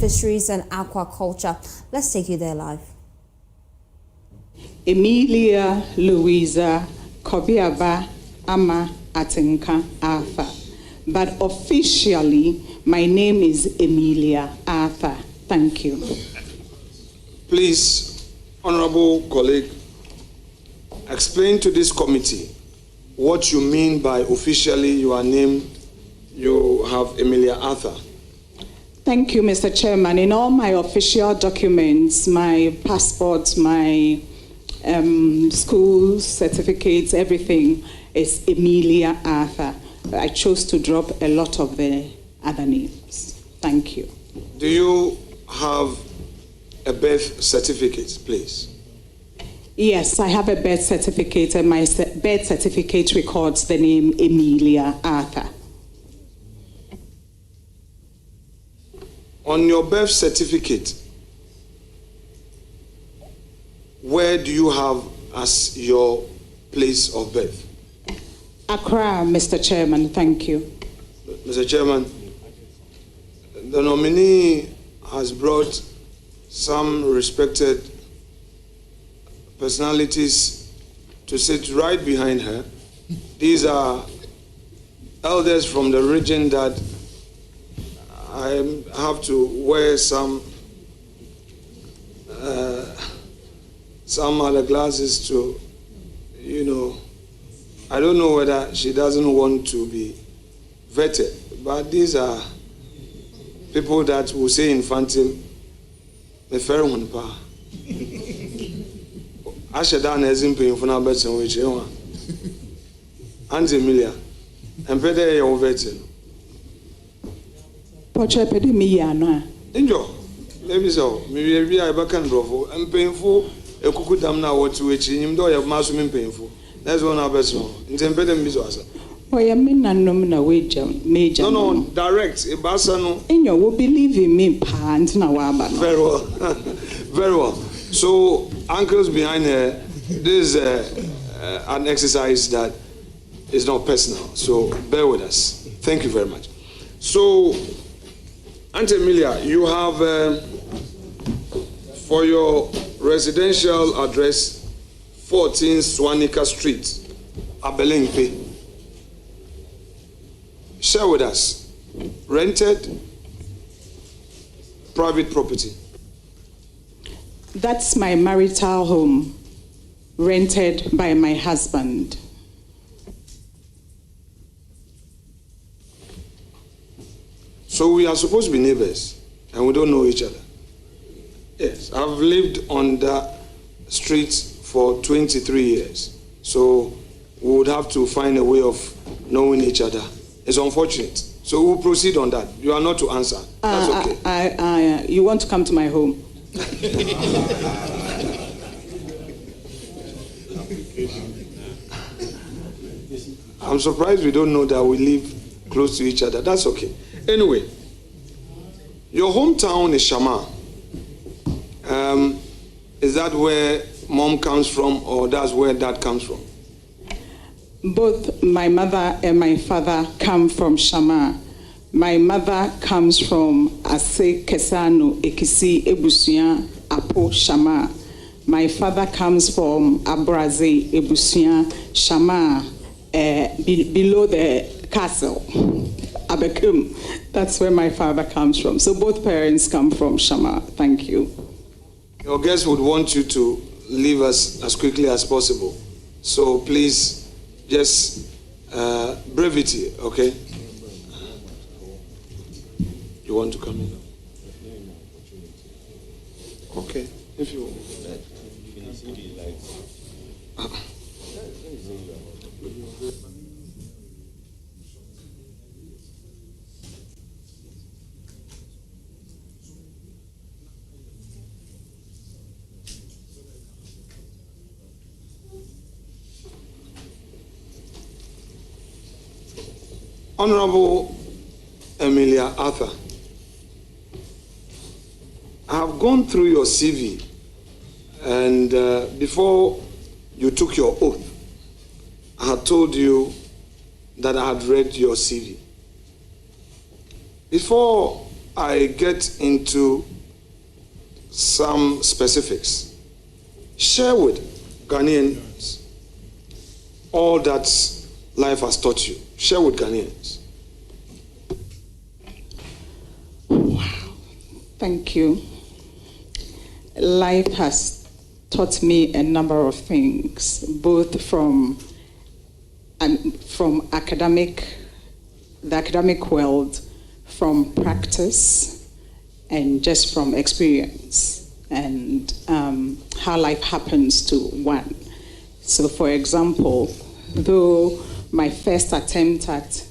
Fisheries and Aquaculture. Let's take you there live. Emelia Louisa Kobiaba Ama Atenka Arthur. But officially, my name is Emelia Arthur. Thank you. Please, honorable colleague, explain to this committee what you mean by officially your name. You have Emelia Arthur. Thank you, Mr. Chairman. In all my official documents, my passport, my school certificates, everything is Emelia Arthur. I chose to drop a lot of the other names. Thank you. Do you have a birth certificate, please? Yes, I have a birth certificate, and my birth certificate records the name Emelia Arthur. On your birth certificate, where do you have as your place of birth? Accra, Mr. Chairman. Thank you. Mr. Chairman, the nominee has brought some respected personalities to sit right behind her. These are elders from the region that I have to wear some other glasses to, I don't know whether she doesn't want to be vetted, but these are people that will say infantile, me fair one pa. Ashedan has been paying for now better which you want. Aunt Emelia, and pay your vetting. Poche pedi mi yana. Enjoy. Maybe so. Maybe I back and bravo. I'm painful. A cuckoo dam now what to which him do have mass painful. That's one of us. In the bedroom business. Oh, I mean, I'm not major. No, direct. A bassano. And you will believe in me, pants now. Very well. Very well. So, uncles behind her, this is an exercise that is not personal. So, bear with us. Thank you very much. So, Aunt Emelia, you have for your residential address 14 Swanika Street, Abelenpe. Share with us. Rented, private property. That's my marital home, rented by my husband. So we are supposed to be neighbors, and we don't know each other. Yes, I've lived on the streets for 23 years. So we would have to find a way of knowing each other. It's unfortunate. So we'll proceed on that. You are not to answer. That's okay. You want to come to my home? I'm surprised we don't know that we live close to each other. That's okay. Anyway, your hometown is Shama. Is that where mom comes from, or that's where dad comes from? Both my mother and my father come from Shama. My mother comes from Ase Kesano, Ekisi, Ebusia, Apo, Shama. My father comes from Abraze, Ebusia, Shama, below the castle, Abekum. That's where my father comes from. So both parents come from Shama. Thank you. Your guests would want you to leave us as quickly as possible. So please, just brevity, okay? You want to come in? Okay, if you want. Honorable Emelia Arthur, I have gone through your CV, and before you took your oath, I had told you that I had read your CV. Before I get into some specifics, share with Ghanaians all that life has taught you. Share with Ghanaians. Wow. Thank you. Life has taught me a number of things, both from the academic world, from practice, and just from experience, and how life happens to one. So, for example, though my first attempt at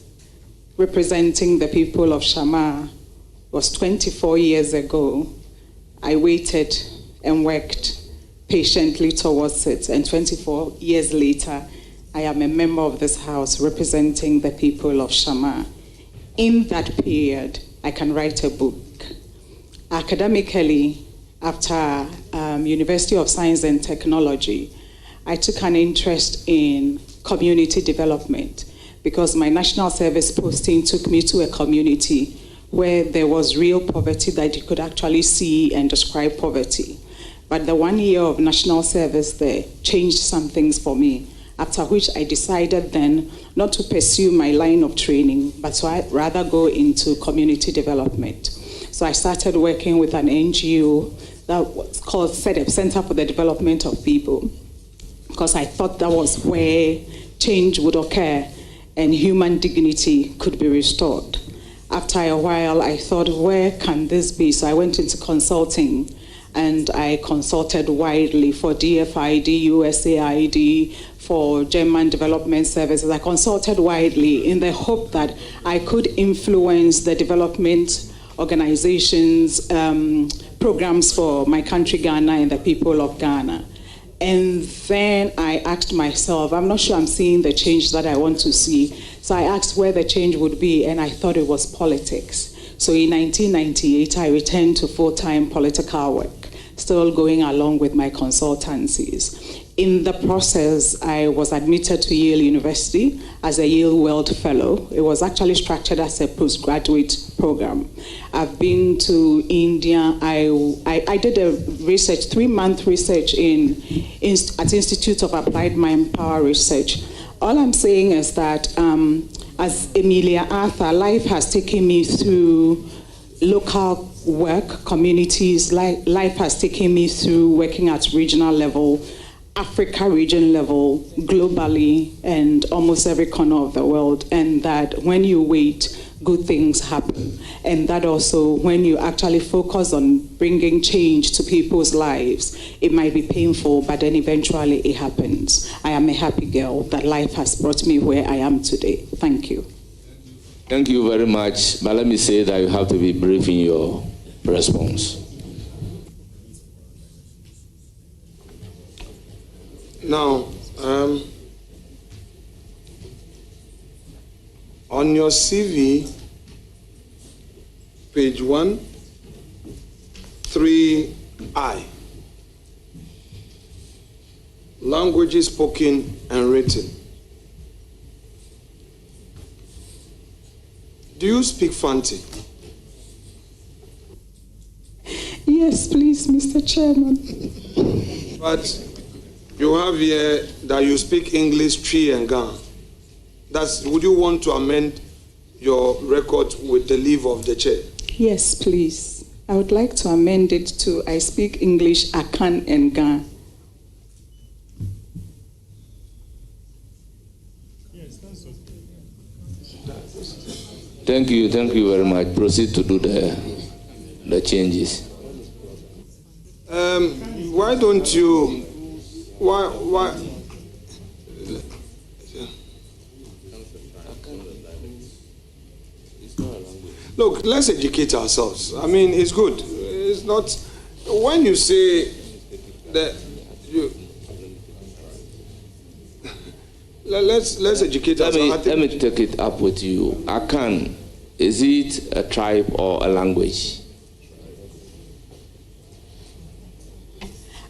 representing the people of Shama was 24 years ago, I waited and worked patiently towards it, and 24 years later, I am a member of this house representing the people of Shama. In that period, I can write a book. Academically, after University of Science and Technology, I took an interest in community development because my national service posting took me to a community where there was real poverty that you could actually see and describe poverty. But the 1 year of national service there changed some things for me, after which I decided then not to pursue my line of training, but to rather go into community development. So I started working with an NGO that was called CEDEP, Center for the Development of People, because I thought that was where change would occur and human dignity could be restored. After a while, I thought, where can this be? So I went into consulting, and I consulted widely for DFID, USAID, for German Development Services. I consulted widely in the hope that I could influence the development organizations, programs for my country, Ghana, and the people of Ghana. And then I asked myself, I'm not sure I'm seeing the change that I want to see. So I asked where the change would be, and I thought it was politics. So in 1998, I returned to full-time political work, still going along with my consultancies. In the process, I was admitted to Yale University as a Yale World Fellow. It was actually structured as a postgraduate program. I've been to India. I did a research, 3-month research at Institute of Applied Manpower Research. All I'm saying is that as Emelia Arthur, life has taken me through local work, communities. Life has taken me through working at regional level, Africa region level, globally, and almost every corner of the world. And that when you wait, good things happen. And that also, when you actually focus on bringing change to people's lives, it might be painful, but then eventually it happens. I am a happy girl that life has brought me where I am today. Thank you. Thank you very much. But let me say that you have to be brief in your response. Now, on your CV, page 1, 3I, languages spoken and written. Do you speak Fanti? Yes, please, Mr. Chairman. But you have here that you speak English, Tree and Ga. Would you want to amend your record with the leave of the chair? Yes, please. I would like to amend it to I speak English, Akan and Ga. Thank you very much. Proceed to do the changes. Why don't you? Why? Look, let's educate ourselves. I mean, it's good. It's not when you say that you. Let's educate ourselves. Let me take it up with you. Akan, is it a tribe or a language?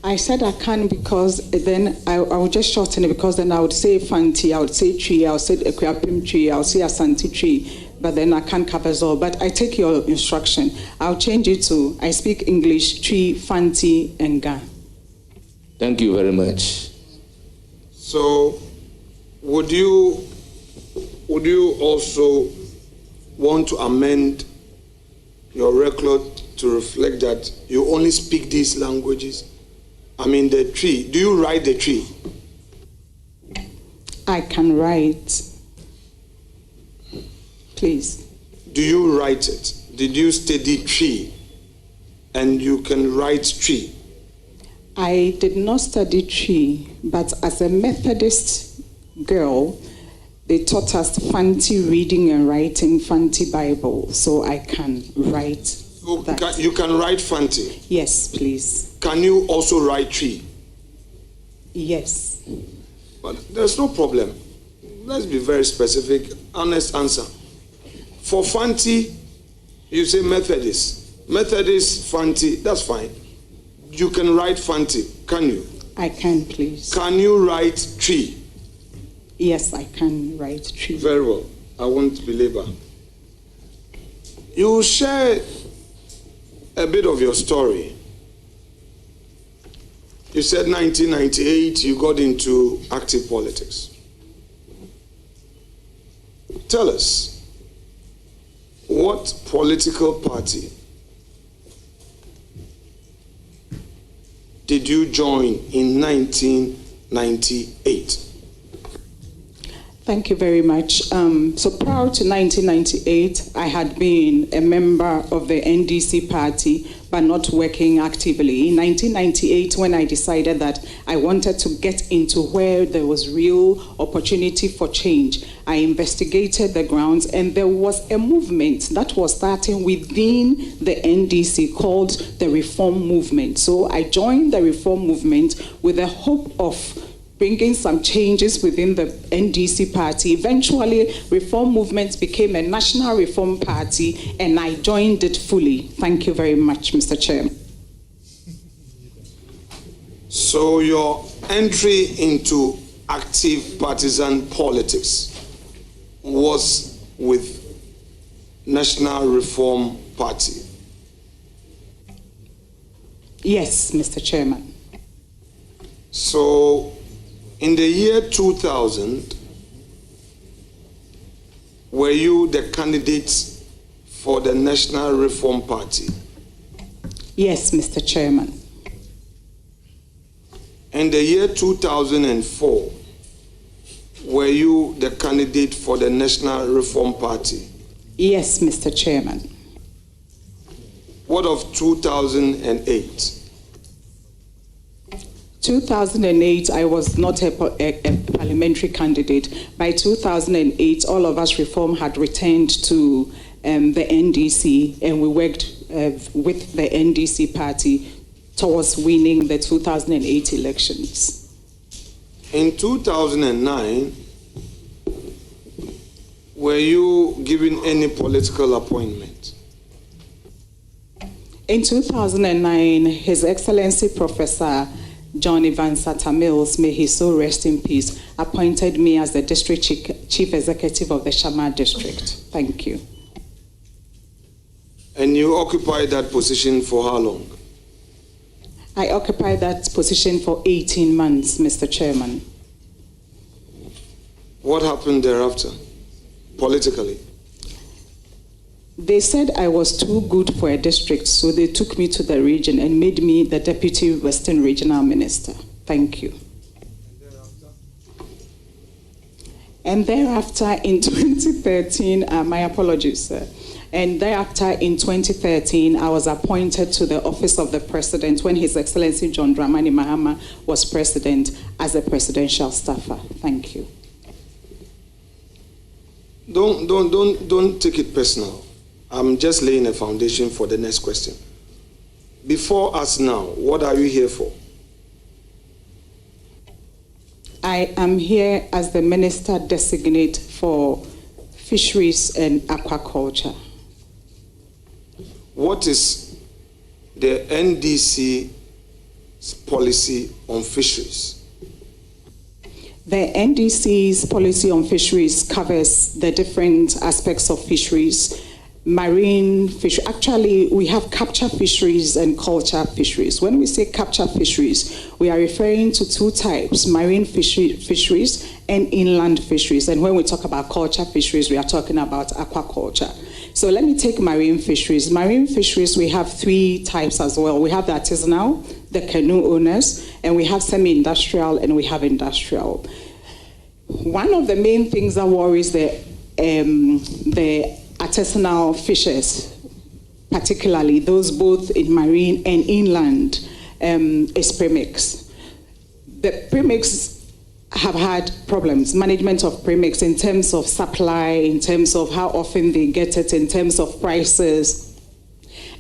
I said Akan because then I would just shorten it, because then I would say Fanti, I would say Tree, I would say Equiapim Tree, I would say Asante Tree. but then I can't cover it all. But I take your instruction. I'll change it to I speak English, Tree, Fanti, and Ga. Thank you very much. So, would you also want to amend your record to reflect that you only speak these languages? I mean, the tree. Do you write the tree? I can write. Please. Do you write it? Did you study tree? And you can write tree? I did not study tree, but as a Methodist girl, they taught us Fanti reading and writing, Fanti Bible, so I can write that. You can write Fanti? Yes, please. Can you also write tree? Yes. But there's no problem. Let's be very specific, honest answer. For Fanti, you say Methodist. Methodist, Fanti, that's fine. You can write Fanti, can you? I can, please. Can you write tree? Yes, I can write tree. Very well. I won't belabor. You share a bit of your story. You said 1998 you got into active politics. Tell us, what political party did you join in 1998? Thank you very much. So prior to 1998, I had been a member of the NDC party, but not working actively. In 1998, when I decided that I wanted to get into where there was real opportunity for change, I investigated the grounds, and there was a movement that was starting within the NDC called the Reform Movement. So I joined the Reform Movement with the hope of bringing some changes within the NDC party. Eventually, Reform Movement became a national reform party, and I joined it fully. Thank you very much, Mr. Chairman. So your entry into active partisan politics was with National Reform Party? Yes, Mr. Chairman. So in the year 2000, were you the candidate for the National Reform Party? Yes, Mr. Chairman. In the year 2004, were you the candidate for the National Reform Party? Yes, Mr. Chairman. What of 2008? 2008, I was not a parliamentary candidate. By 2008, all of us reform had returned to the NDC, and we worked with the NDC party towards winning the 2008 elections. In 2009, were you given any political appointment? In 2009, His Excellency Professor John Evan Sata Mills, may he so rest in peace, appointed me as the District Chief Executive of the Shama District. Thank you. And you occupied that position for how long? I occupied that position for 18 months, Mr. Chairman. What happened thereafter, politically? They said I was too good for a district, so they took me to the region and made me the Deputy Western Regional Minister. Thank you. And thereafter in 2013, my apologies, sir. And thereafter in 2013, I was appointed to the office of the President when His Excellency John Dramani Mahama was President as a presidential staffer. Thank you. Don't take it personal. I'm just laying a foundation for the next question. Before us now, what are you here for? I am here as the Minister-Designate for Fisheries and Aquaculture. What is the NDC's policy on fisheries? The NDC's policy on fisheries covers the different aspects of fisheries. Marine fish, actually we have capture fisheries and culture fisheries. When we say capture fisheries, we are referring to two types, marine fisheries and inland fisheries. And when we talk about culture fisheries, we are talking about aquaculture. So let me take marine fisheries. Marine fisheries, we have three types as well. We have the artisanal, the canoe owners, and we have semi-industrial, and we have industrial. One of the main things that worries the artisanal fishers, particularly those both in marine and inland, is Premix. The Premix have had problems, management of Premix in terms of supply, in terms of how often they get it, in terms of prices.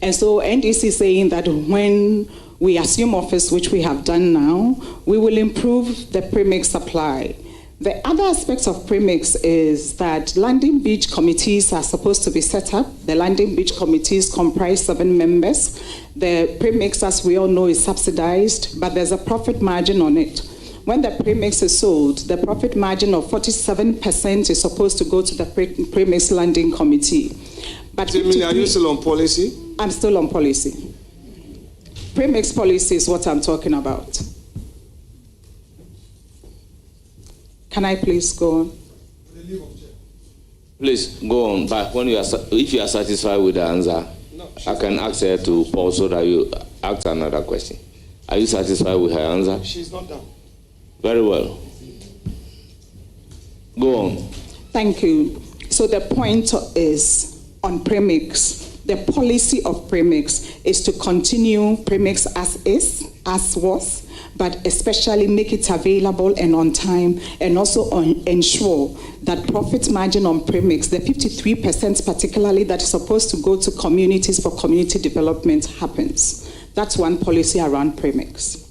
And so NDC is saying that when we assume office, which we have done now, we will improve the Premix supply. The other aspect of Premix is that landing beach committees are supposed to be set up. The landing beach committees comprise 7 members. The Premix, as we all know, is subsidized, but there's a profit margin on it. When the Premix is sold, the profit margin of 47% is supposed to go to the Premix landing committee. But Emelia, are you still on policy? I'm still on policy. Premix policy is what I'm talking about. Can I please go on? Please go on. But when if you are satisfied with the answer, I can ask her to pause so that you ask another question. Are you satisfied with her answer? She's not done. Very well. Go on. Thank you. So the point is on Premix. The policy of Premix is to continue Premix as is, as was, but especially make it available and on time, and also ensure that profit margin on Premix, the 53% particularly that is supposed to go to communities for community development, happens. That's one policy around Premix.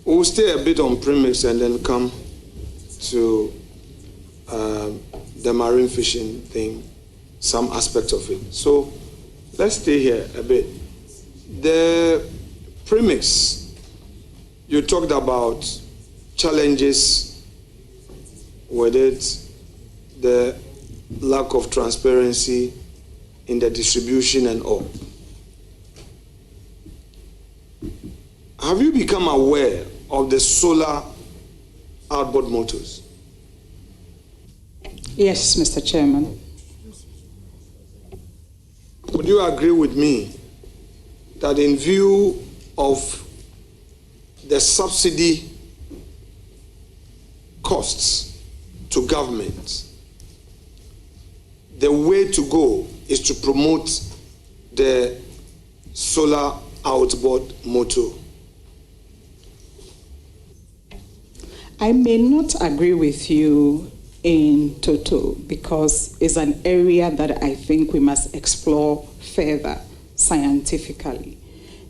We'll stay a bit on Premix and then come to the marine fishing thing, some aspects of it. So let's stay here a bit. The Premix, you talked about challenges with it, the lack of transparency in the distribution and all. Have you become aware of the solar outboard motors? Yes, Mr. Chairman. Would you agree with me that in view of the subsidy costs to government, the way to go is to promote the solar outboard motor? I may not agree with you in total because it's an area that I think we must explore further scientifically.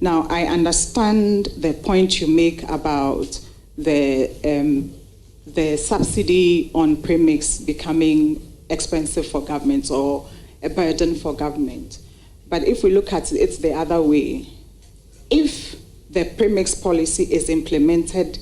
Now, I understand the point you make about the subsidy on Premix becoming expensive for government or a burden for government. But if we look at it, it's the other way. If the Premix policy is implemented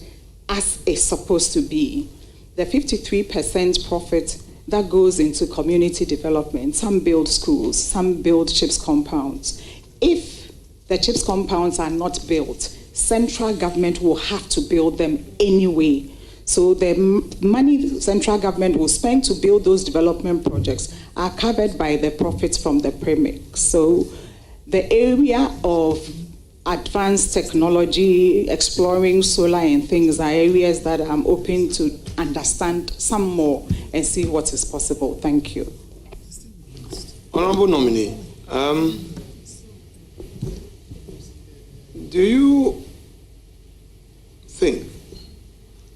as it's supposed to be, the 53% profit that goes into community development, some build schools, some build chips compounds. If the chips compounds are not built, central government will have to build them anyway. So the money central government will spend to build those development projects are covered by the profits from the Premix. So the area of advanced technology, exploring solar and things are areas that I'm open to understand some more and see what is possible. Thank you. Honorable nominee, do you think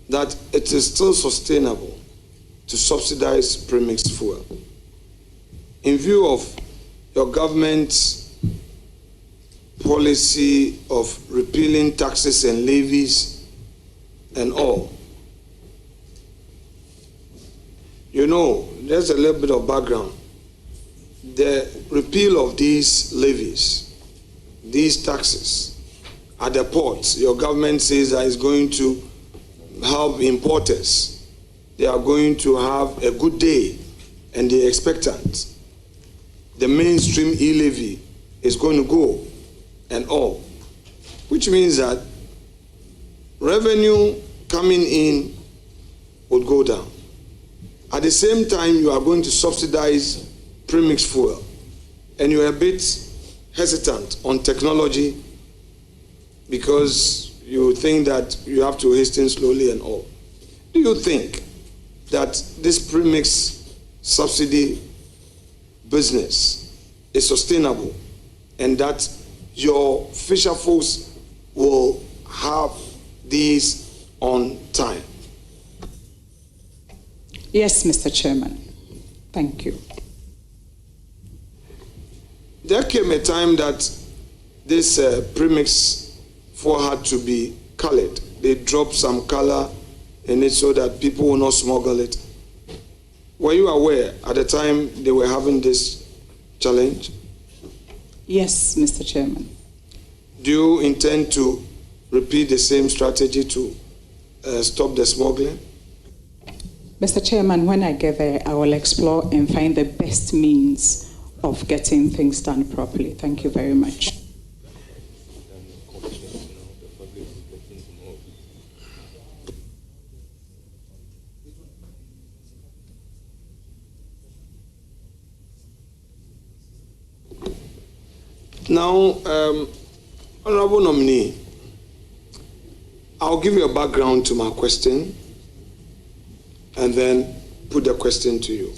that it is still sustainable to subsidize Premix fuel in view of your government's policy of repealing taxes and levies and all? You know, there's a little bit of background. The repeal of these levies, these taxes, at the port, your government says that it's going to help importers. They are going to have a good day, and they're expectant. The mainstream e-levy is going to go and all, which means that revenue coming in would go down. At the same time, you are going to subsidize premix fuel, and you're a bit hesitant on technology because you think that you have to hasten slowly and all. Do you think that this premix subsidy business is sustainable and that your fisher folks will have these on time? Yes, Mr. Chairman. Thank you. There came a time that this premix for had to be colored. They dropped some color in it so that people will not smuggle it. Were you aware at the time they were having this challenge? Yes, Mr. Chairman. Do you intend to repeat the same strategy to stop the smuggling? Mr. Chairman, when I get there, I will explore and find the best means of getting things done properly. Thank you very much. Now, Honorable Nominee, I'll give you a background to my question and then put the question to you.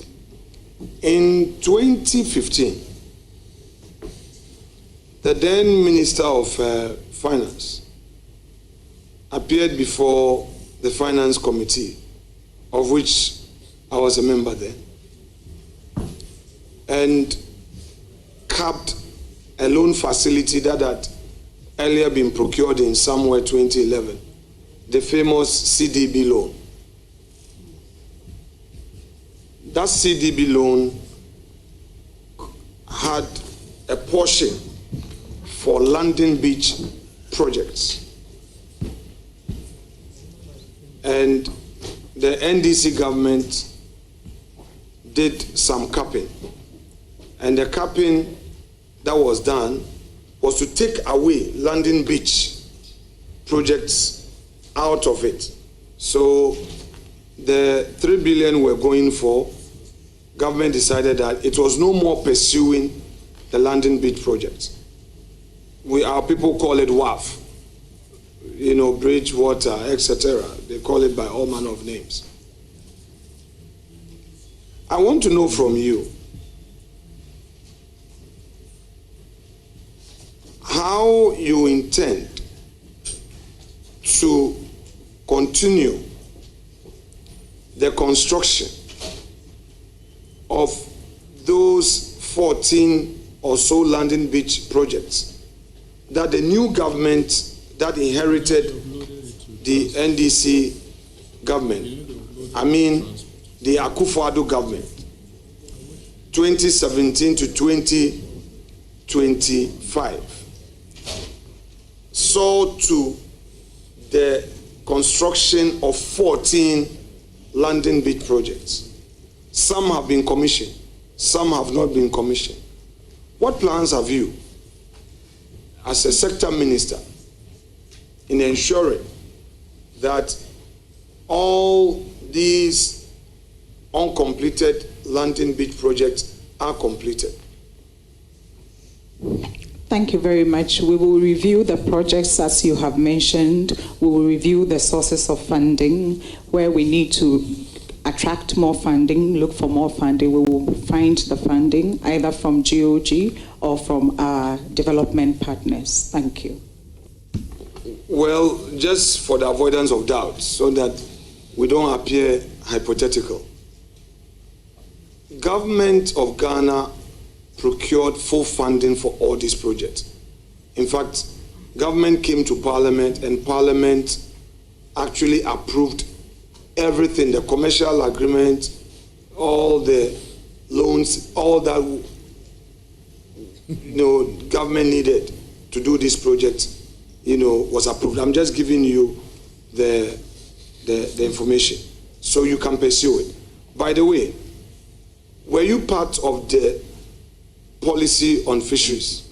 In 2015, the then Minister of Finance appeared before the Finance Committee, of which I was a member then, and capped a loan facility that had earlier been procured in somewhere 2011, the famous CDB loan. That CDB loan had a portion for landing beach projects. And the NDC government did some capping. And the capping that was done was to take away landing beach projects out of it. So the 3 billion we're going for, government decided that it was no more pursuing the landing beach projects. Our people call it WAF, bridge, water, etc. They call it by all manner of names. I want to know from you, how you intend to continue the construction of those 14 or so landing beach projects that the new government that inherited the NDC government, the Akufo-Addo government, 2017 to 2025, saw to the construction of 14 landing beach projects. Some have been commissioned, some have not been commissioned. What plans have you, as a sector minister, in ensuring that all these uncompleted landing beach projects are completed? Thank you very much. We will review the projects as you have mentioned. We will review the sources of funding, where we need to attract more funding, look for more funding. We will find the funding either from GOG or from our development partners. Thank you. Well, just for the avoidance of doubt, so that we don't appear hypothetical, Government of Ghana procured full funding for all these projects. In fact, government came to Parliament and Parliament actually approved everything, the commercial agreement, all the loans, all that government needed to do this project was approved. I'm just giving you the information so you can pursue it. By the way, were you part of the policy on fisheries?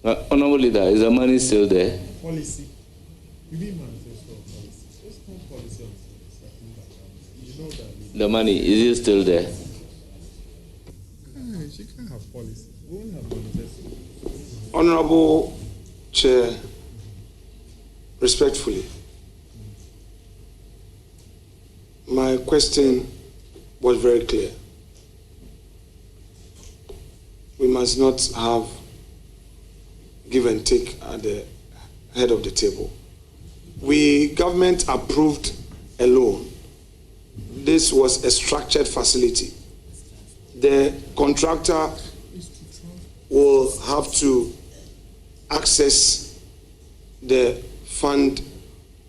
Honorable Leader, is the money still there? Policy. You mean manifesto of policy? There's no policy on this. You know that. The money, is it still there? She can't have policy. We won't have manifesto. Honorable Chair, respectfully, my question was very clear. We must not have give and take at the head of the table. Government approved a loan. This was a structured facility. The contractor will have to access the fund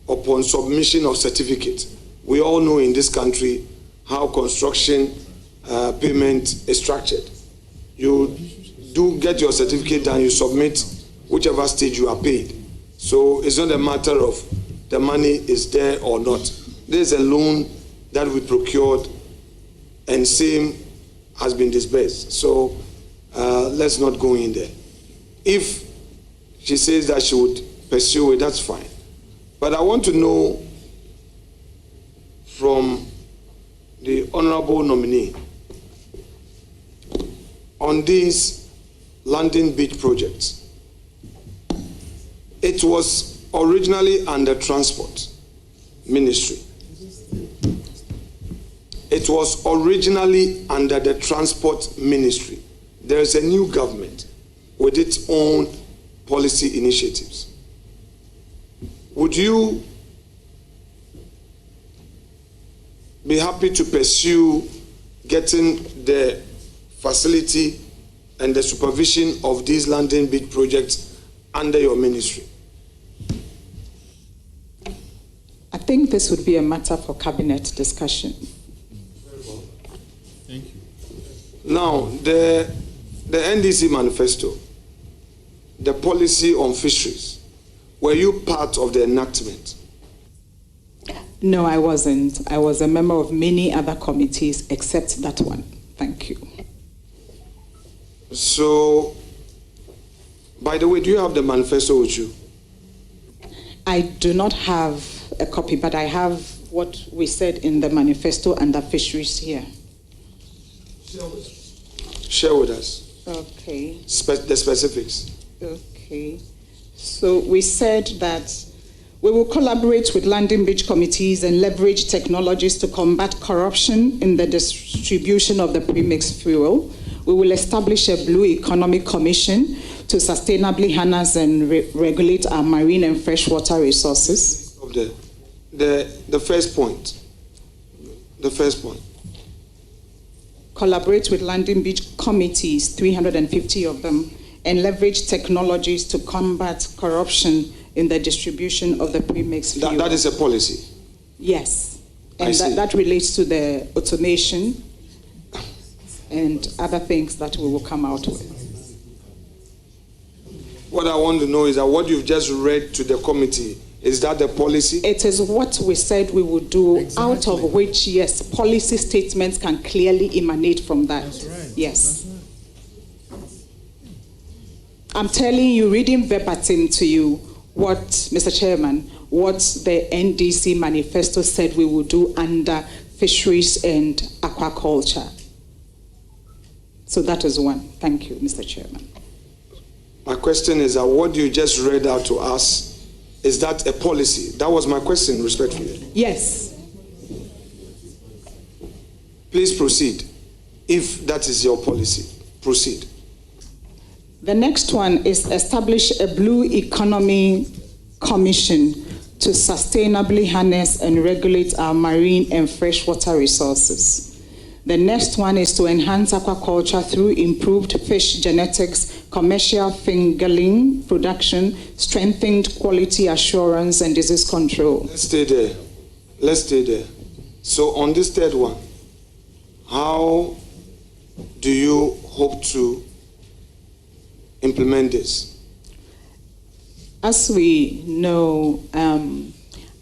upon submission of certificate. We all know in this country how construction payment is structured. You do get your certificate and you submit whichever stage you are paid. So it's not a matter of the money is there or not. There's a loan that we procured and same has been disbursed. So let's not go in there. If she says that she would pursue it, that's fine. But I want to know from the honorable nominee on these landing beach projects. It was originally under Transport Ministry. It was originally under the Transport Ministry. There is a new government with its own policy initiatives. Would you be happy to pursue getting the facility and the supervision of these landing beach projects under your ministry? I think this would be a matter for cabinet discussion. Thank you. Now, the NDC manifesto, the policy on fisheries, were you part of the enactment? No, I wasn't. I was a member of many other committees except that one. Thank you. So, by the way, do you have the manifesto with you? I do not have a copy, but I have what we said in the manifesto under fisheries here. Share with us. Okay. The specifics. Okay. So we said that we will collaborate with landing beach committees and leverage technologies to combat corruption in the distribution of the premix fuel. We will establish a Blue Economy Commission to sustainably harness and regulate our marine and freshwater resources. Of the first point. The first point. Collaborate with landing beach committees, 350 of them, and leverage technologies to combat corruption in the distribution of the premix fuel. That is a policy? Yes. And that relates to the automation and other things that we will come out with. What I want to know is that what you've just read to the committee, is that the policy? It is what we said we would do, exactly. Out of which, yes, policy statements can clearly emanate from that. That's right. Yes. That's right. I'm telling you, reading verbatim to you, what, Mr. Chairman, what the NDC manifesto said we would do under fisheries and aquaculture. So that is one. Thank you, Mr. Chairman. My question is that what you just read out to us, is that a policy? That was my question, respectfully. Yes. Please proceed. If that is your policy, proceed. The next one is establish a Blue Economy Commission to sustainably harness and regulate our marine and freshwater resources. The next one is to enhance aquaculture through improved fish genetics, commercial fingerling production, strengthened quality assurance, and disease control. Let's stay there. Let's stay there. So on this third one, how do you hope to implement this? As we know,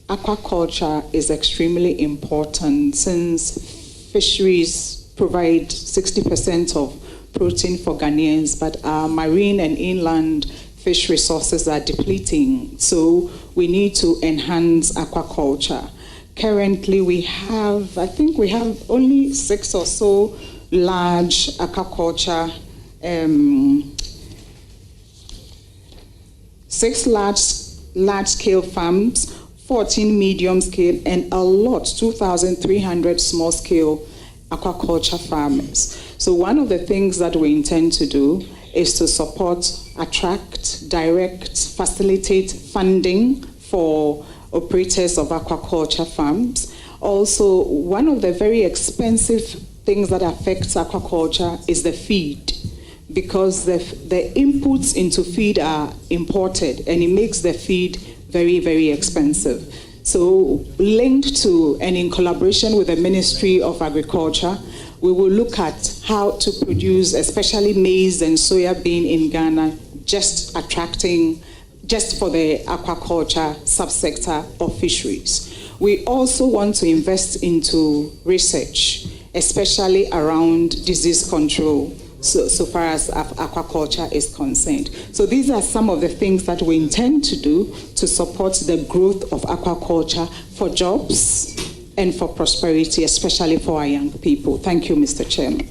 aquaculture is extremely important since fisheries provide 60% of protein for Ghanaians, but our marine and inland fish resources are depleting. So we need to enhance aquaculture. Currently, we have only 6 or so large aquaculture, 6 large-scale farms, 14 medium-scale, and a lot, 2,300 small-scale aquaculture farmers. So one of the things that we intend to do is to support, attract, direct, facilitate funding for operators of aquaculture farms. Also, one of the very expensive things that affects aquaculture is the feed, because the inputs into feed are imported, and it makes the feed very, very expensive. So linked to and in collaboration with the Ministry of Agriculture, we will look at how to produce, especially maize and soya bean in Ghana, just for the aquaculture subsector of fisheries. We also want to invest into research, especially around disease control, so far as aquaculture is concerned. So these are some of the things that we intend to do to support the growth of aquaculture for jobs and for prosperity, especially for our young people. Thank you, Mr. Chairman.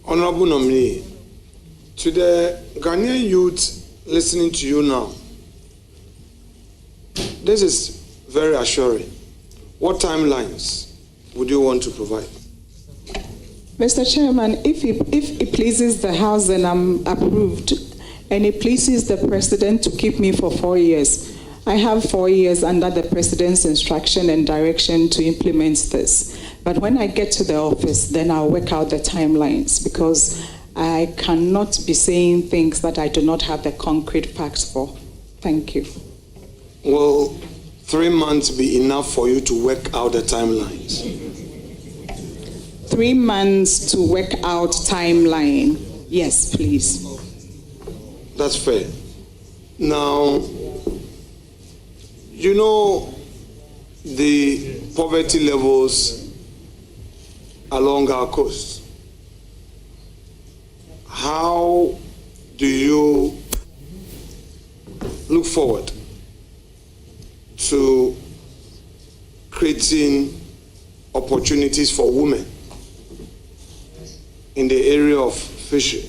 Honorable nominee, to the Ghanaian youth listening to you now, this is very assuring. What timelines would you want to provide? Mr. Chairman, if it pleases the House, then I'm approved, and it pleases the President to keep me for 4 years. I have 4 years under the President's instruction and direction to implement this. But when I get to the office, then I'll work out the timelines, because I cannot be saying things that I do not have the concrete facts for. Thank you. Will 3 months be enough for you to work out the timelines? 3 months to work out timeline. Yes, please. That's fair. Now, you know the poverty levels along our coast. How do you look forward to creating opportunities for women in the area of fishing?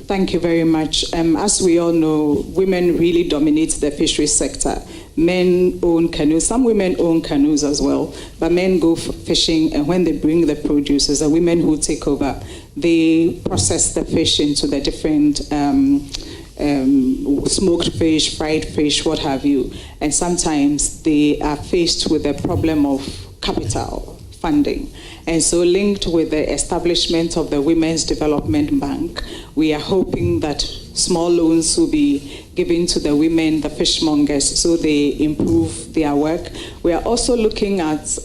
Thank you very much. As we all know, women really dominate the fisheries sector. Men own canoes. Some women own canoes as well, but men go fishing, and when they bring the produce, the women who take over. They process the fish into the different smoked fish, fried fish, what have you. And sometimes they are faced with the problem of capital funding. And so linked with the establishment of the Women's Development Bank, we are hoping that small loans will be given to the women, the fishmongers, so they improve their work. We are also looking at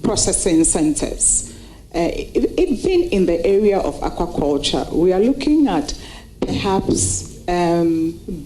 processing centers. Even in the area of aquaculture, we are looking at perhaps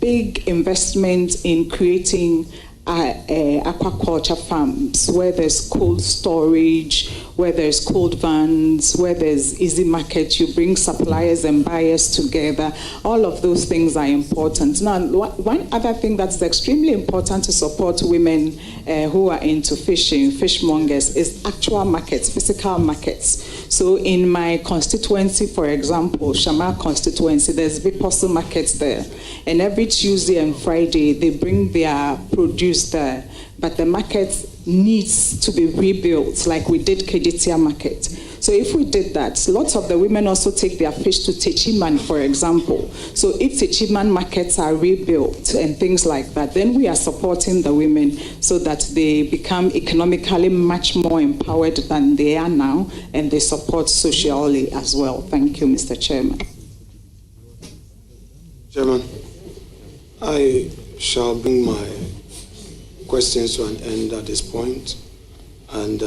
big investment in creating aquaculture farms where there's cold storage, where there's cold vans, where there's easy market. You bring suppliers and buyers together. All of those things are important. Now, one other thing that's extremely important to support women who are into fishing, fishmongers, is actual markets, physical markets. So in my constituency, for example, Shamar constituency, there's Viposu markets there. And every Tuesday and Friday, they bring their produce there, but the market needs to be rebuilt like we did Keditia market. So if we did that, lots of the women also take their fish to Techiman, for example. So if Techiman markets are rebuilt and things like that, then we are supporting the women so that they become economically much more empowered than they are now, and they support socially as well. Thank you, Mr. Chairman. Chairman, I shall bring my questions to an end at this point, and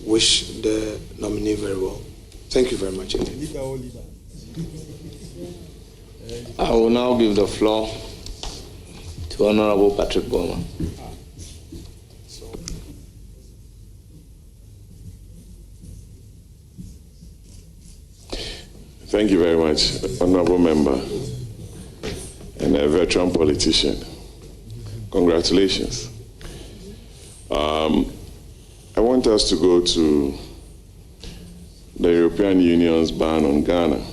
wish the nominee very well. Thank you very much. Leader or leader? I will now give the floor to Honorable Patrick Bowman. Thank you very much, Honorable Member and a veteran politician. Congratulations. I want us to go to the European Union's ban on Ghana.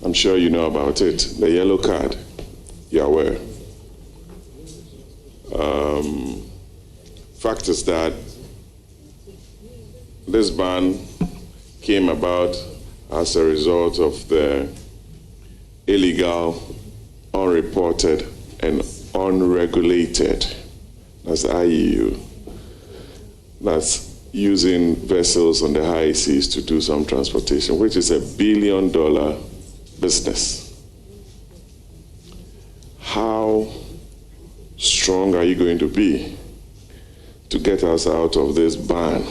I'm sure you know about it, the yellow card. You're aware. Fact is that this ban came about as a result of the illegal, unreported, and unregulated, that's IEU, that's using vessels on the high seas to do some transportation, which is $1 billion business. How strong are you going to be to get us out of this ban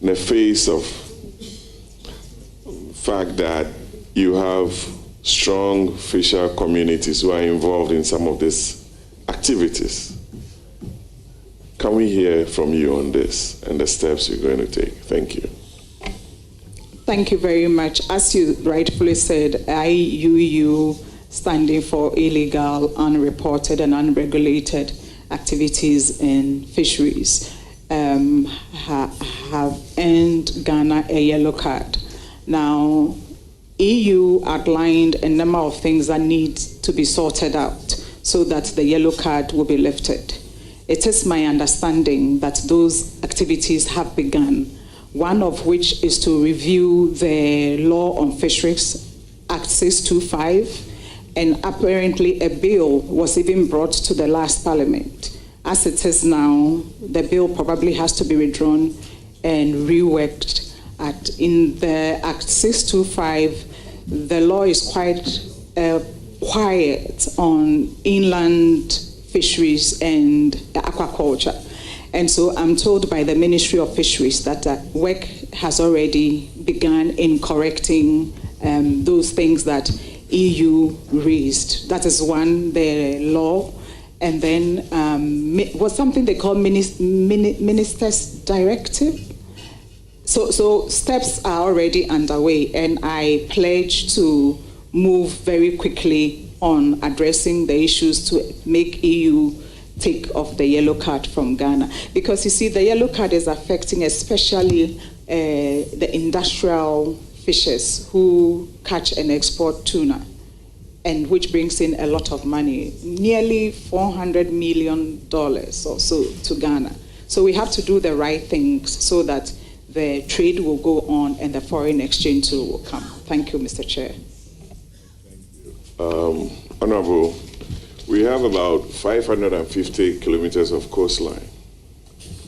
in the face of fact that you have strong fisher communities who are involved in some of these activities? Can we hear from you on this and the steps you're going to take? Thank you. Thank you very much. As you rightfully said, IUU, standing for illegal, unreported, and unregulated activities in fisheries, have earned Ghana a yellow card. Now, EU outlined a number of things that need to be sorted out so that the yellow card will be lifted. It is my understanding that those activities have begun, one of which is to review the law on fisheries, Act 625, and apparently a bill was even brought to the last parliament. As it is now, the bill probably has to be withdrawn and reworked. In the Act 625, the law is quite quiet on inland fisheries and aquaculture. And so I'm told by the Ministry of Fisheries that work has already begun in correcting those things that EU raised. That is one, the law. And then was something they call Minister's Directive. So steps are already underway, and I pledge to move very quickly on addressing the issues to make EU take off the yellow card from Ghana. Because you see, the yellow card is affecting especially the industrial fishers who catch and export tuna, and which brings in a lot of money, nearly $400 million or so to Ghana. So we have to do the right things so that the trade will go on and the foreign exchange too will come. Thank you, Mr. Chair. Honorable, we have about 550 kilometers of coastline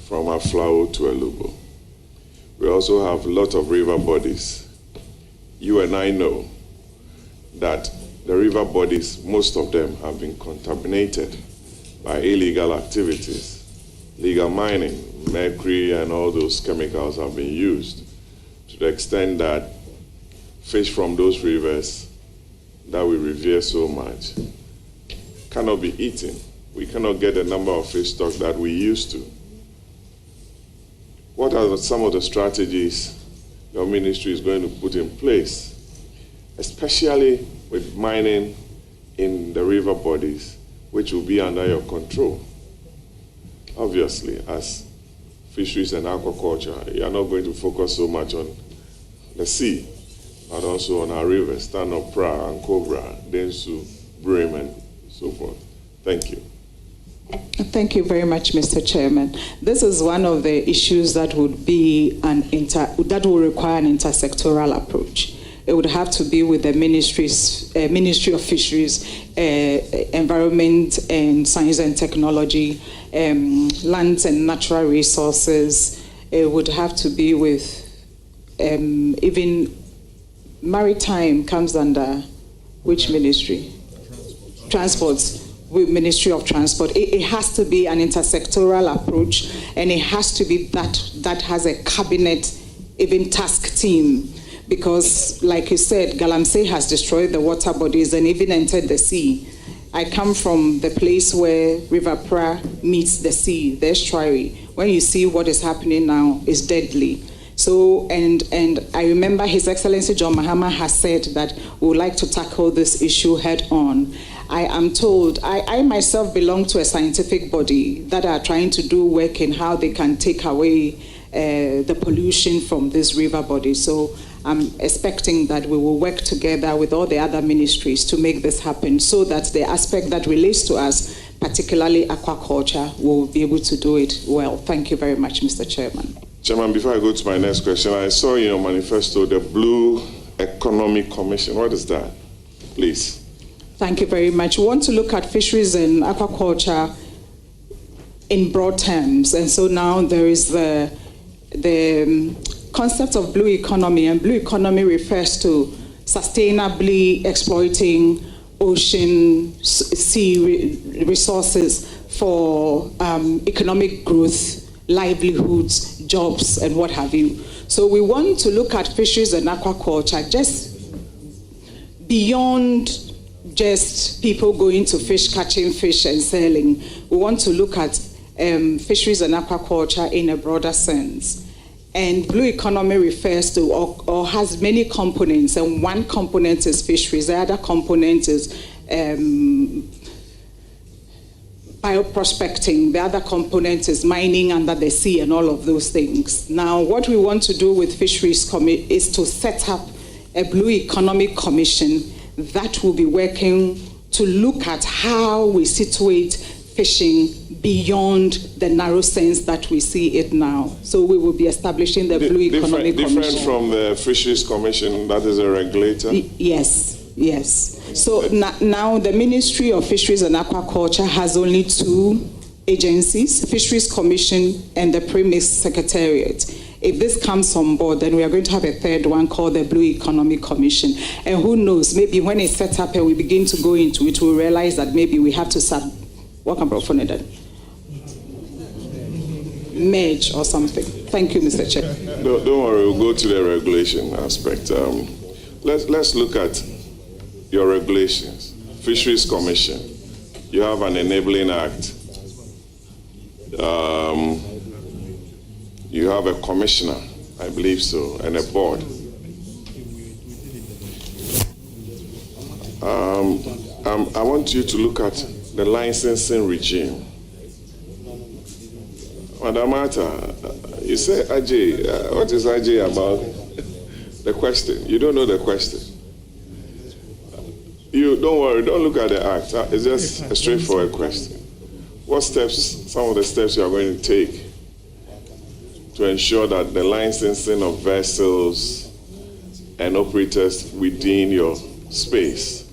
from Aflao to Elubo. We also have a lot of river bodies. You and I know that the river bodies, most of them have been contaminated by illegal activities, legal mining, mercury and all those chemicals have been used to the extent that fish from those rivers that we revere so much cannot be eaten. We cannot get the number of fish stock that we used to. What are some of the strategies your ministry is going to put in place, especially with mining in the river bodies, which will be under your control? Obviously, as fisheries and aquaculture, you are not going to focus so much on the sea, but also on our rivers, Tano, Pra, and Cobra, Densu, Brim, and so forth. Thank you. Thank you very much, Mr. Chairman. This is one of the issues that would be that will require an intersectoral approach. It would have to be with the Ministry of Fisheries, Environment and Science and Technology, Lands and Natural Resources. It would have to be with even Maritime comes under which ministry? Transports. With Ministry of Transport. It has to be an intersectoral approach, and it has to be that has a cabinet, even task team, because, like you said, Galamsey has destroyed the water bodies and even entered the sea. I come from the place where River Pra meets the sea, the estuary. When you see what is happening now, it's deadly. So, and I remember His Excellency John Mahama has said that we would like to tackle this issue head on. I am told, I myself belong to a scientific body that are trying to do work in how they can take away the pollution from this river body. So I'm expecting that we will work together with all the other ministries to make this happen so that the aspect that relates to us, particularly aquaculture, will be able to do it well. Thank you very much, Mr. Chairman. Chairman, before I go to my next question, I saw in your manifesto the Blue Economy Commission. What is that? Please. Thank you very much. We want to look at fisheries and aquaculture in broad terms. And so now there is the concept of blue economy, and blue economy refers to sustainably exploiting ocean, sea resources for economic growth, livelihoods, jobs, and what have you. So we want to look at fisheries and aquaculture just beyond just people going to fish, catching fish and selling. We want to look at fisheries and aquaculture in a broader sense. And blue economy refers to or has many components, and one component is fisheries, the other component is bioprospecting, the other component is mining under the sea and all of those things. Now, what we want to do with Fisheries is to set up a Blue Economic Commission that will be working to look at how we situate fishing beyond the narrow sense that we see it now. So we will be establishing the Blue Economic Commission. Different from the Fisheries Commission, that is a regulator? Yes, yes. So now the Ministry of Fisheries and Aquaculture has only two agencies, Fisheries Commission and the Premix Secretariat. If this comes on board, then we are going to have a third one called the Blue Economic Commission. And who knows, maybe when it's set up and we begin to go into it, we'll realize that maybe we have to merge or something. Thank you, Mr. Chair. Don't worry, we'll go to the regulation aspect. Let's look at your regulations. Fisheries Commission, you have an enabling act. You have a commissioner, I believe so, and a board. I want you to look at the licensing regime. Madam Martha, you say Ajay, what is Ajay about the question? You don't know the question. You don't worry, don't look at the act. It's just a straightforward question. What steps, some of the steps you are going to take to ensure that the licensing of vessels and operators within your space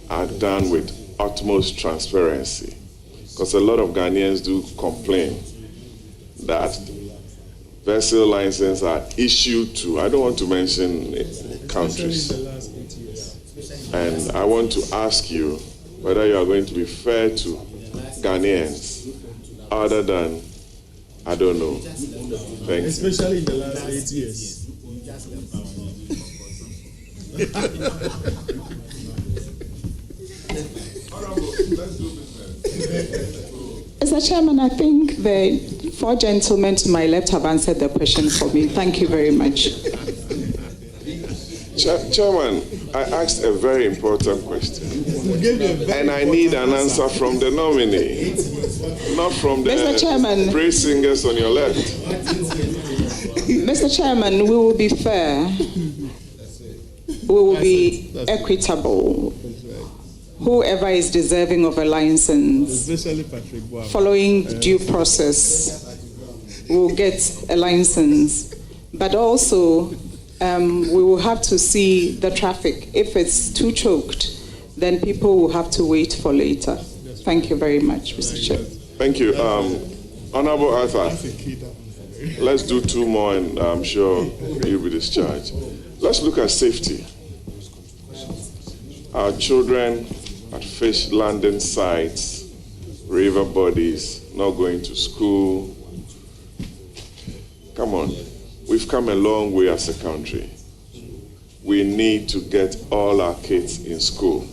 are done with utmost transparency? Because a lot of Ghanaians do complain that vessel licenses are issued to, I don't want to mention countries. And I want to ask you whether you are going to be fair to Ghanaians other than, I don't know. Thank you. Especially in the last 8 years. Mr. Chairman, I think the four gentlemen to my left have answered the question for me. Thank you very much. Chairman, I asked a very important question. And I need an answer from the nominee, not from the praise singers on your left. Mr. Chairman, we will be fair. We will be equitable. Whoever is deserving of a license, following due process, will get a license. But also, we will have to see the traffic. If it's too choked, then people will have to wait for later. Thank you very much, Mr. Chair. Thank you. Honorable Arthur, let's do two more and I'm sure you'll be discharged. Let's look at safety. Our children at fish landing sites, river bodies, not going to school. Come on, we've come a long way as a country. we need to get all our kids in school.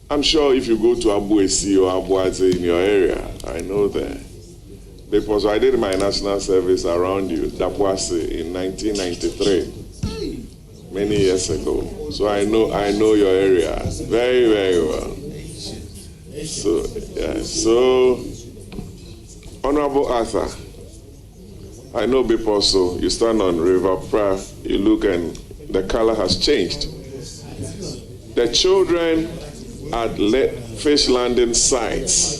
I'm sure if you go to Abuesi or Abuaze in your area, I know that. Because I did my national service around you, Dabuase, in 1993, many years ago. So I know your area very, very well. So, yeah. So, Honorable Arthur, I know before, so you stand on River Pra, you look and the color has changed. The children at fish landing sites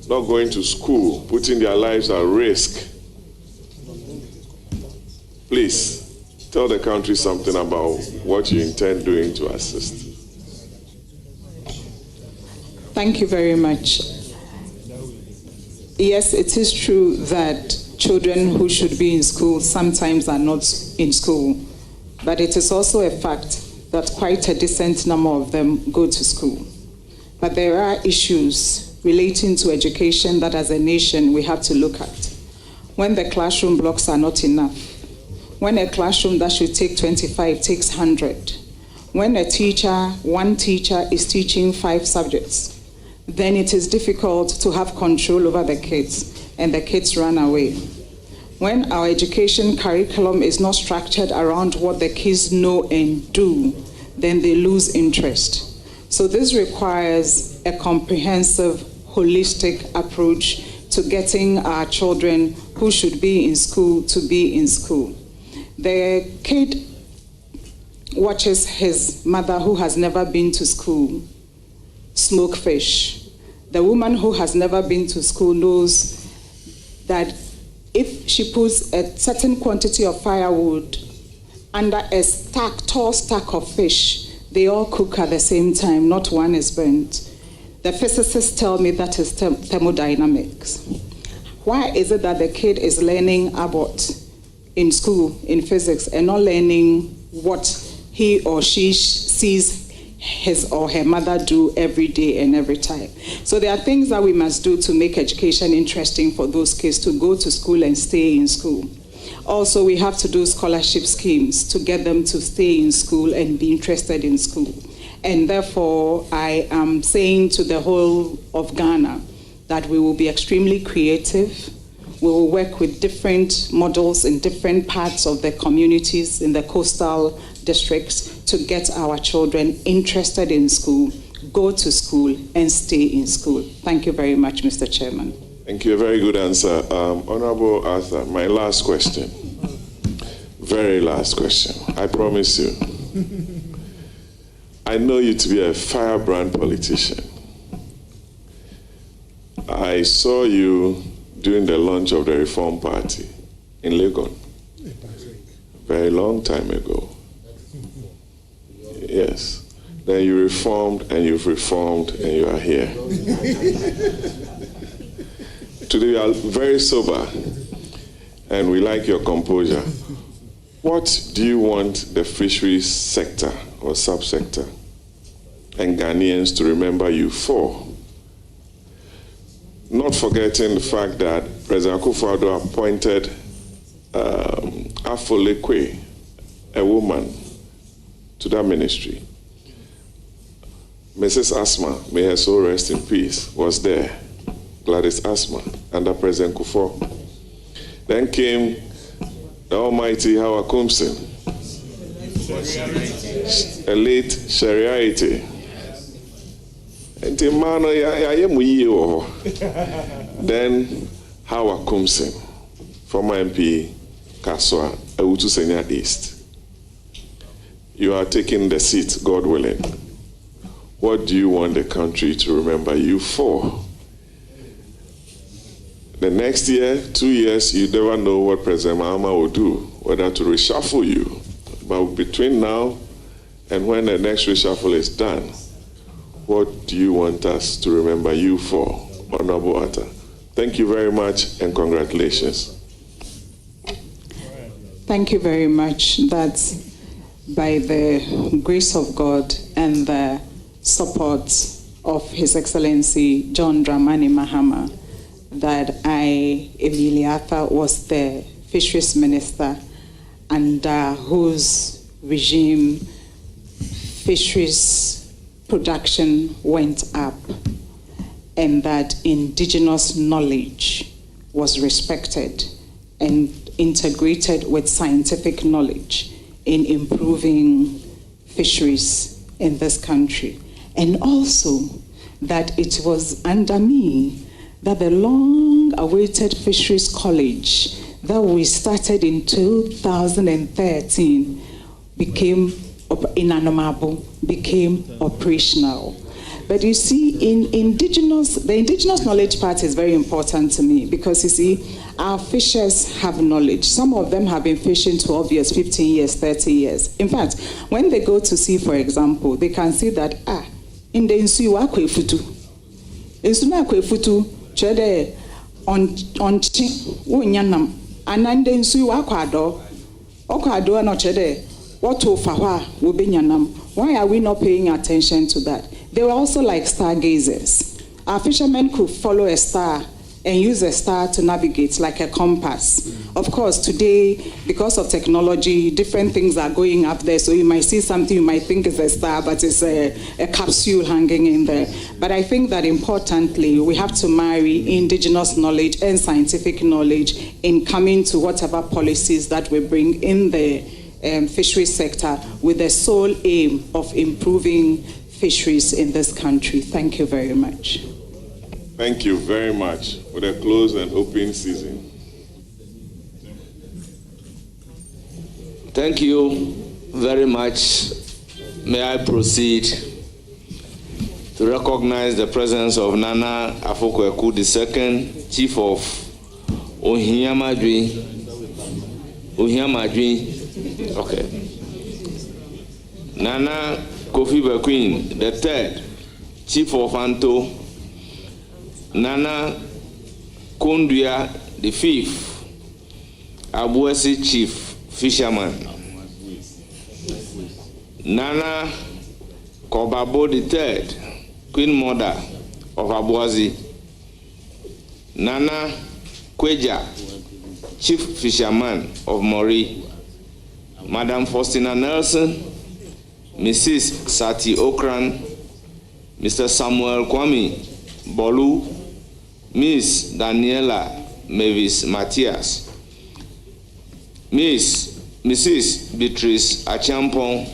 not going to school, putting their lives at risk. Please, tell the country something about what you intend doing to assist. Thank you very much. Yes, it is true that children who should be in school sometimes are not in school, but it is also a fact that quite a decent number of them go to school. But there are issues relating to education that as a nation we have to look at. When the classroom blocks are not enough, when a classroom that should take 25 takes 100, when one teacher is teaching 5 subjects, then it is difficult to have control over the kids, and the kids run away. When our education curriculum is not structured around what the kids know and do, then they lose interest. So this requires a comprehensive, holistic approach to getting our children who should be in school to be in school. The kid watches his mother who has never been to school smoke fish. The woman who has never been to school knows that if she puts a certain quantity of firewood under a tall stack of fish, they all cook at the same time, not one is burnt. The physicists tell me that is thermodynamics. Why is it that the kid is learning about in school, in physics, and not learning what he or she sees his or her mother do every day and every time? So there are things that we must do to make education interesting for those kids to go to school and stay in school. Also, we have to do scholarship schemes to get them to stay in school and be interested in school. And therefore, I am saying to the whole of Ghana that we will be extremely creative. We will work with different models in different parts of the communities in the coastal districts to get our children interested in school, go to school, and stay in school. Thank you very much, Mr. Chairman. Thank you. A very good answer. Honorable Arthur, my last question. Very last question. I promise you. I know you to be a firebrand politician. I saw you during the launch of the Reform Party in Legon. Very long time ago. Yes. Then you reformed and you've reformed and you are here. Today you are very sober and we like your composure. What do you want the fisheries sector or subsector and Ghanaians to remember you for? Not forgetting the fact that President Akufo-Addo appointed Afolekwe, a woman, to that ministry. Mrs. Asma, may her soul rest in peace, was there. Gladys Asma, under President Kufuor. Then came the almighty Hawa Kumsin, a late Shariaite. Then Hawa Kumsin, former MP Kaswa, Awutu Senya East. You are taking the seat, God willing. What do you want the country to remember you for? The next year, 2 years, you never know what President Mahama will do, whether to reshuffle you. But between now and when the next reshuffle is done, what do you want us to remember you for, Honorable Arthur? Thank you very much and congratulations. Thank you very much. That's by the grace of God and the support of His Excellency John Dramani Mahama that Emelia was the fisheries minister, under whose regime fisheries production went up, and that indigenous knowledge was respected and integrated with scientific knowledge in improving fisheries in this country. And also that it was under me that the long-awaited Fisheries College that we started in 2013 became operational. But you see, the indigenous knowledge part is very important to me, because you see, our fishers have knowledge. Some of them have been fishing 12 years, 15 years, 30 years. In fact, when they go to sea, for example, they can see that, in the nsu akwa efutu. Nsu na akwa efutu, chede onchi wonyanam. Anande nsu akwa ado. Okwa ado na chede what ofa hwa wo benyanam. Why are we not paying attention to that? They were also like stargazers. Our fishermen could follow a star and use a star to navigate like a compass. Of course, today, because of technology, different things are going up there. So you might see something you might think is a star, but it's a capsule hanging in there. But I think that importantly, we have to marry indigenous knowledge and scientific knowledge in coming to whatever policies that we bring in the fisheries sector, with the sole aim of improving fisheries in this country. Thank you very much. Thank you very much for the close and open season. Thank you very much. May I proceed to recognize the presence of Nana Afokweku II, Chief of Ohiamadwi. Okay. Nana Kofi Bequeen III, Chief of Anto. Nana Kondua V, Abuasi Chief Fisherman. Nana Kobabo III, Queen Mother of Abuasi. Nana Kweja, Chief Fisherman of Mori. Madam Faustina Nelson, Mrs. Sati Okran, Mr. Samuel Kwame Bolu, Miss Daniela Mavis Matthias, Mrs. Beatrice Achampong,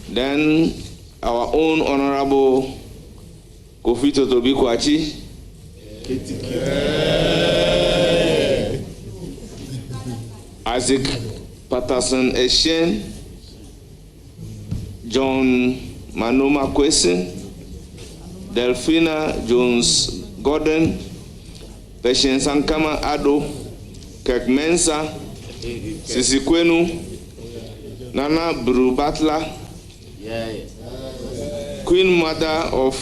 then our own Honorable Kofi Totobi Kwachi, Isaac Patterson Eshen, John Manoma Kwesen, Delphina Jones Gordon, Patience Ankama Ado, Kirk Mensa, Sisi Kwenu, Nana Bru Butler, Queen Mother of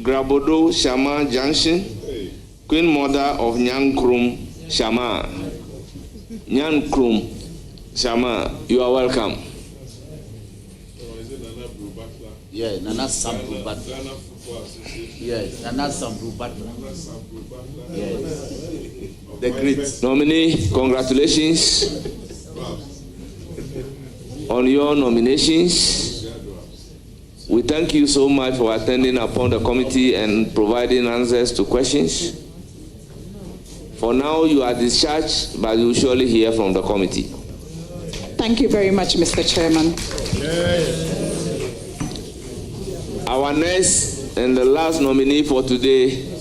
Grabodo Shama Junction, Queen Mother of Nyankrum Shama. Nyankrum Shama, you are welcome. Yeah, Nana Sambru Butler. Yes, Nana Sambru Butler. Yes. The great Nominee, congratulations on your nominations. We thank you so much for attending upon the committee and providing answers to questions. For now, you are discharged, but you will surely hear from the committee. Thank you very much, Mr. Chairman. Our next and the last nominee for today